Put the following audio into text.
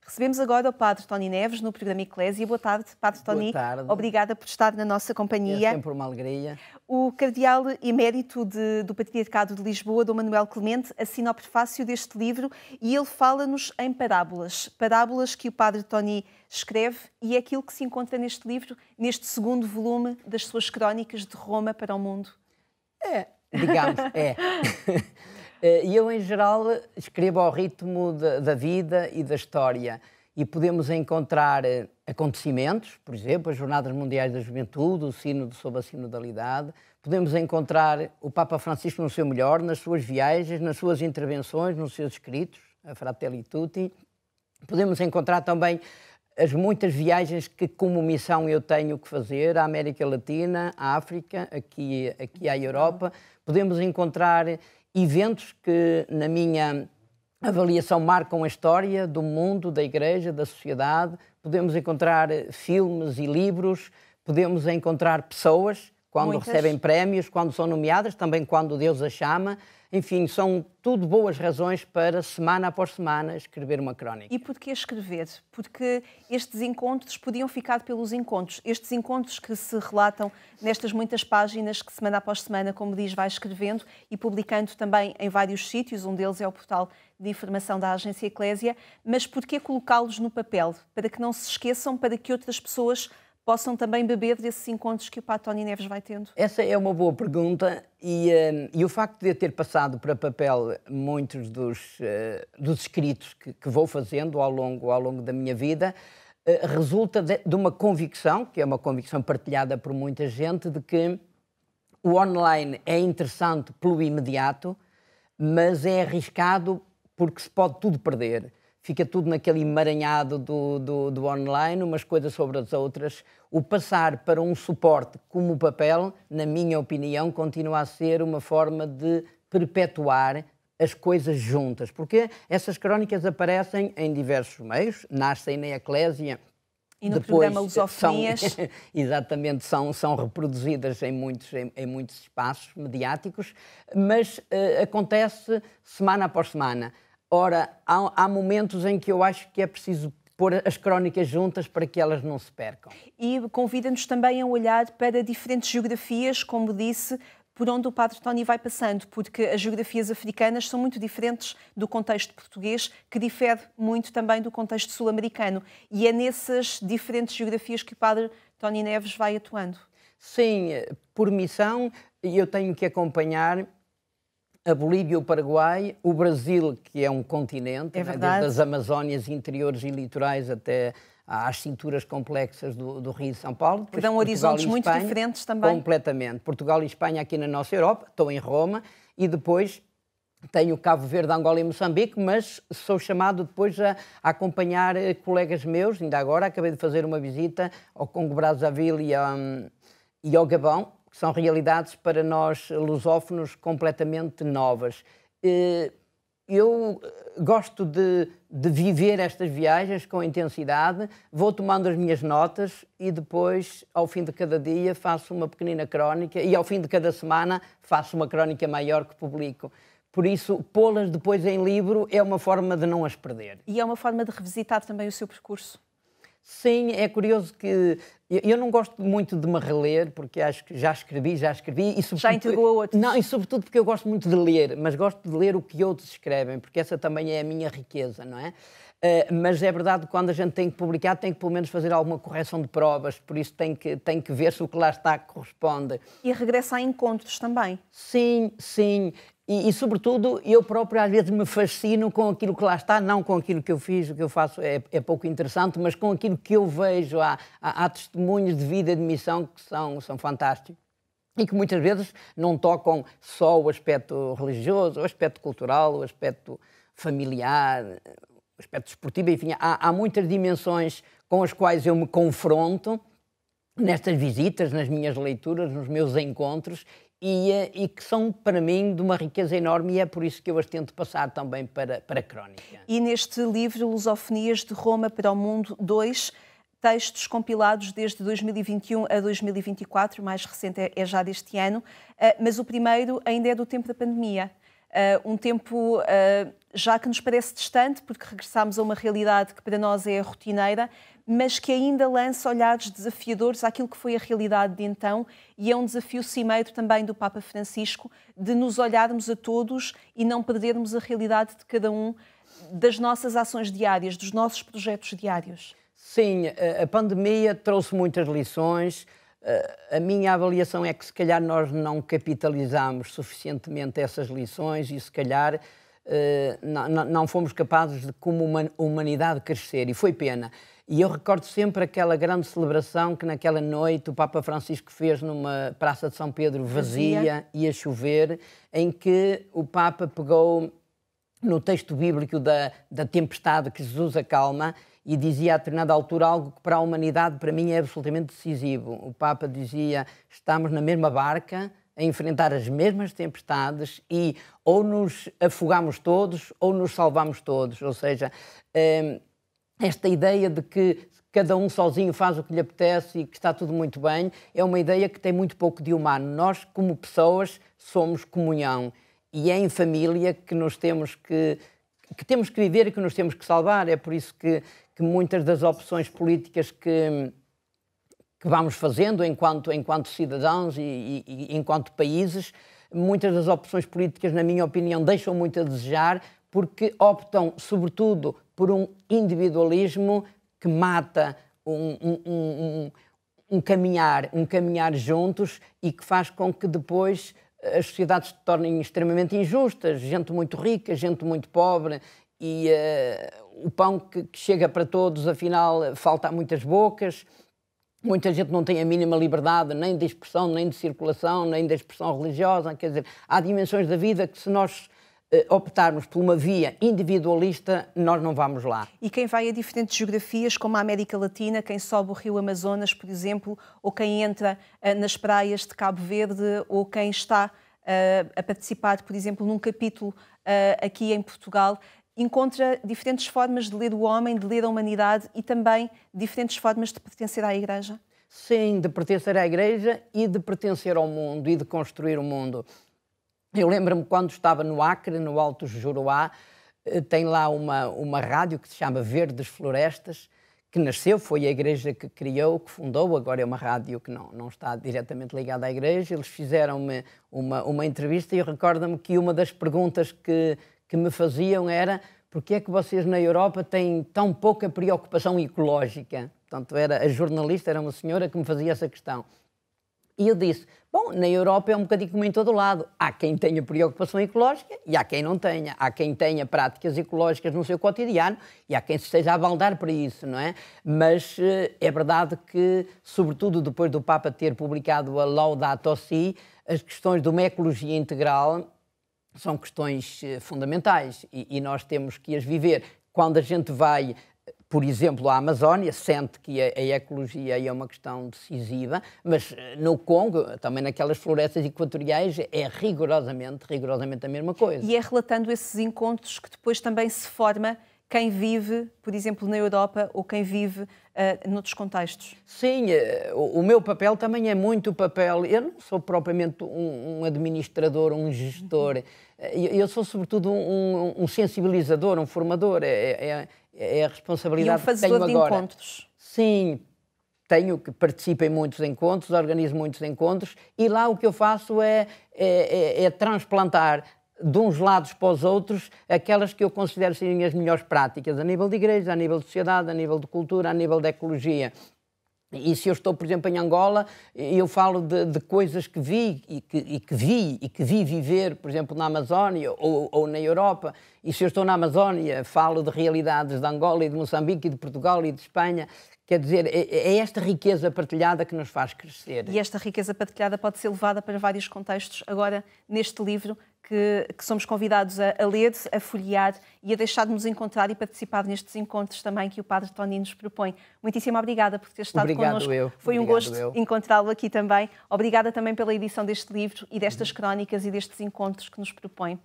Recebemos agora o Padre Tony Neves no programa Eclésia. Boa tarde, Padre Tony. Boa tarde. Obrigada por estar na nossa companhia. É sempre uma alegria. O cardeal emérito do Patriarcado de Lisboa, Dom Manuel Clemente, assina o prefácio deste livro e ele fala-nos em parábolas. Parábolas que o Padre Tony escreve e é aquilo que se encontra neste livro, neste segundo volume das suas crónicas de Roma para o mundo. Digamos. E eu, em geral, escrevo ao ritmo da vida e da história. E podemos encontrar acontecimentos, por exemplo, as Jornadas Mundiais da Juventude, o Sínodo sobre a Sinodalidade. Podemos encontrar o Papa Francisco no seu melhor, nas suas viagens, nas suas intervenções, nos seus escritos, a Fratelli Tutti. Podemos encontrar também as muitas viagens que, como missão, eu tenho que fazer à América Latina, à África, aqui à Europa. Podemos encontrar eventos que, na minha avaliação, marcam a história do mundo, da Igreja, da sociedade. Podemos encontrar filmes e livros, podemos encontrar pessoas quando recebem prémios, quando são nomeadas, também quando Deus as chama. Enfim, são tudo boas razões para, semana após semana, escrever uma crónica. E porquê escrever? Porque estes encontros podiam ficar pelos encontros. Estes encontros que se relatam nestas muitas páginas que, semana após semana, como diz, vai escrevendo e publicando também em vários sítios. Um deles é o portal de informação da Agência Eclésia. Mas porquê colocá-los no papel? Para que não se esqueçam, para que outras pessoas possam também beber desses encontros que o Padre Tony Neves vai tendo? Essa é uma boa pergunta e o facto de eu ter passado para papel muitos dos escritos que vou fazendo ao longo da minha vida resulta de uma convicção, que é uma convicção partilhada por muita gente, de que o online é interessante pelo imediato, mas é arriscado porque se pode tudo perder. Fica tudo naquele emaranhado do online, umas coisas sobre as outras. O passar para um suporte como o papel, na minha opinião, continua a ser uma forma de perpetuar as coisas juntas. Porque essas crónicas aparecem em diversos meios, nascem na Eclésia. E no programa Lusofonias. Exatamente, são reproduzidas em muitos espaços mediáticos, mas acontece semana após semana. Ora, há momentos em que eu acho que é preciso pôr as crónicas juntas para que elas não se percam. E convida-nos também a olhar para diferentes geografias, como disse, por onde o Padre Tony vai passando, porque as geografias africanas são muito diferentes do contexto português, que difere muito também do contexto sul-americano. E é nessas diferentes geografias que o Padre Tony Neves vai atuando. Sim, por missão, eu tenho que acompanhar a Bolívia e o Paraguai, o Brasil, que é um continente, desde as Amazónias interiores e litorais até às cinturas complexas do Rio de São Paulo. Que dão horizontes muito diferentes também. Completamente. Portugal e Espanha aqui na nossa Europa, estou em Roma, e depois tenho Cabo Verde, Angola e Moçambique, mas sou chamado depois a acompanhar colegas meus. Ainda agora acabei de fazer uma visita ao Congo-Brazzaville e ao Gabão, que são realidades para nós lusófonos completamente novas. Eu gosto de viver estas viagens com intensidade, vou tomando as minhas notas e depois, ao fim de cada dia, faço uma pequenina crónica e ao fim de cada semana faço uma crónica maior que publico. Por isso, pô-las depois em livro é uma forma de não as perder. E é uma forma de revisitar também o seu percurso. Sim, é curioso que eu não gosto muito de me reler, porque acho que já escrevi e já entregou a outros. Não, e sobretudo porque eu gosto muito de ler, mas gosto de ler o que outros escrevem, porque essa também é a minha riqueza, não é? Mas é verdade que quando a gente tem que publicar, tem que pelo menos fazer alguma correção de provas, por isso tem que ver se o que lá está corresponde. E regressa a encontros também. Sim, sim. E, sobretudo, eu próprio às vezes me fascino com aquilo que lá está, não com aquilo que eu fiz, o que eu faço é pouco interessante, mas com aquilo que eu vejo. Há testemunhos de vida e de missão que são fantásticos e que muitas vezes não tocam só o aspecto religioso, o aspecto cultural, o aspecto familiar, o aspecto esportivo, enfim, há muitas dimensões com as quais eu me confronto nestas visitas, nas minhas leituras, nos meus encontros, e que são, para mim, de uma riqueza enorme, e é por isso que eu as tento passar também para a crónica. E neste livro, Lusofonias de Roma para o Mundo 2, textos compilados desde 2021 a 2024, o mais recente é já deste ano, mas o primeiro ainda é do tempo da pandemia. Um tempo já que nos parece distante, porque regressamos a uma realidade que para nós é rotineira, mas que ainda lança olhares desafiadores àquilo que foi a realidade de então, e é um desafio cimeiro também do Papa Francisco de nos olharmos a todos e não perdermos a realidade de cada um, das nossas ações diárias, dos nossos projetos diários. Sim, a pandemia trouxe muitas lições. A minha avaliação é que se calhar nós não capitalizamos suficientemente essas lições e se calhar não fomos capazes de, como humanidade, crescer, e foi pena. E eu recordo sempre aquela grande celebração que naquela noite o Papa Francisco fez numa Praça de São Pedro vazia e a chover, em que o Papa pegou no texto bíblico da tempestade que Jesus acalma e dizia a determinada altura algo que para a humanidade, para mim, é absolutamente decisivo. O Papa dizia: estamos na mesma barca, a enfrentar as mesmas tempestades e ou nos afogamos todos ou nos salvamos todos. Ou seja, esta ideia de que cada um sozinho faz o que lhe apetece e que está tudo muito bem é uma ideia que tem muito pouco de humano. Nós, como pessoas, somos comunhão e é em família que nos temos que viver e que nos temos que salvar. É por isso que muitas das opções políticas que vamos fazendo enquanto cidadãos e enquanto países, muitas das opções políticas, na minha opinião, deixam muito a desejar, porque optam, sobretudo, por um individualismo que mata um caminhar juntos e que faz com que depois as sociedades se tornem extremamente injustas, gente muito rica, gente muito pobre, e o pão que chega para todos, afinal, falta a muitas bocas. Muita gente não tem a mínima liberdade nem de expressão, nem de circulação, nem de expressão religiosa. Quer dizer, há dimensões da vida que, se nós optarmos por uma via individualista, nós não vamos lá. E quem vai a diferentes geografias, como a América Latina, quem sobe o rio Amazonas, por exemplo, ou quem entra nas praias de Cabo Verde, ou quem está a participar, por exemplo, num capítulo aqui em Portugal, encontra diferentes formas de ler o homem, de ler a humanidade e também diferentes formas de pertencer à Igreja? Sim, de pertencer à Igreja e de pertencer ao mundo e de construir o mundo. Eu lembro-me quando estava no Acre, no Alto Juruá, tem lá uma rádio que se chama Verdes Florestas, que nasceu, foi a Igreja que criou, que fundou, agora é uma rádio que não está diretamente ligada à Igreja. Eles fizeram-me uma entrevista e eu recordo-me que uma das perguntas que me faziam era: porque é que vocês na Europa têm tão pouca preocupação ecológica? Portanto, a jornalista era uma senhora que me fazia essa questão. E eu disse: bom, na Europa é um bocadinho como em todo lado. Há quem tenha preocupação ecológica e há quem não tenha. Há quem tenha práticas ecológicas no seu cotidiano e há quem se esteja a baldar para isso, não é? Mas é verdade que, sobretudo depois do Papa ter publicado a Laudato Si, as questões de uma ecologia integral são questões fundamentais e nós temos que as viver. Quando a gente vai, por exemplo, à Amazónia, sente que a ecologia é uma questão decisiva, mas no Congo, também naquelas florestas equatoriais, é rigorosamente a mesma coisa. E é relatando esses encontros que depois também se forma quem vive, por exemplo, na Europa ou quem vive noutros contextos. Sim, o meu papel também é muito o papel. Eu não sou propriamente um administrador, um gestor. Eu sou, sobretudo, um sensibilizador, um formador. É a responsabilidade que tenho agora. E um fazedor de encontros. Sim, participo em muitos encontros, organizo muitos encontros e lá o que eu faço é transplantar de uns lados para os outros aquelas que eu considero serem as melhores práticas, a nível de igreja, a nível de sociedade, a nível de cultura, a nível de ecologia. E se eu estou, por exemplo, em Angola, eu falo de coisas que vi e que vi viver, por exemplo, na Amazónia ou na Europa. E se eu estou na Amazónia, falo de realidades de Angola e de Moçambique e de Portugal e de Espanha. Quer dizer, é esta riqueza partilhada que nos faz crescer. E esta riqueza partilhada pode ser levada para vários contextos. Agora, neste livro, que somos convidados a ler, a folhear e a deixar de nos encontrar e participar nestes encontros também que o Padre Tony nos propõe. Muitíssimo obrigada por ter estado connosco. Foi um gosto encontrá-lo aqui também. Obrigada também pela edição deste livro e destas crónicas e destes encontros que nos propõe.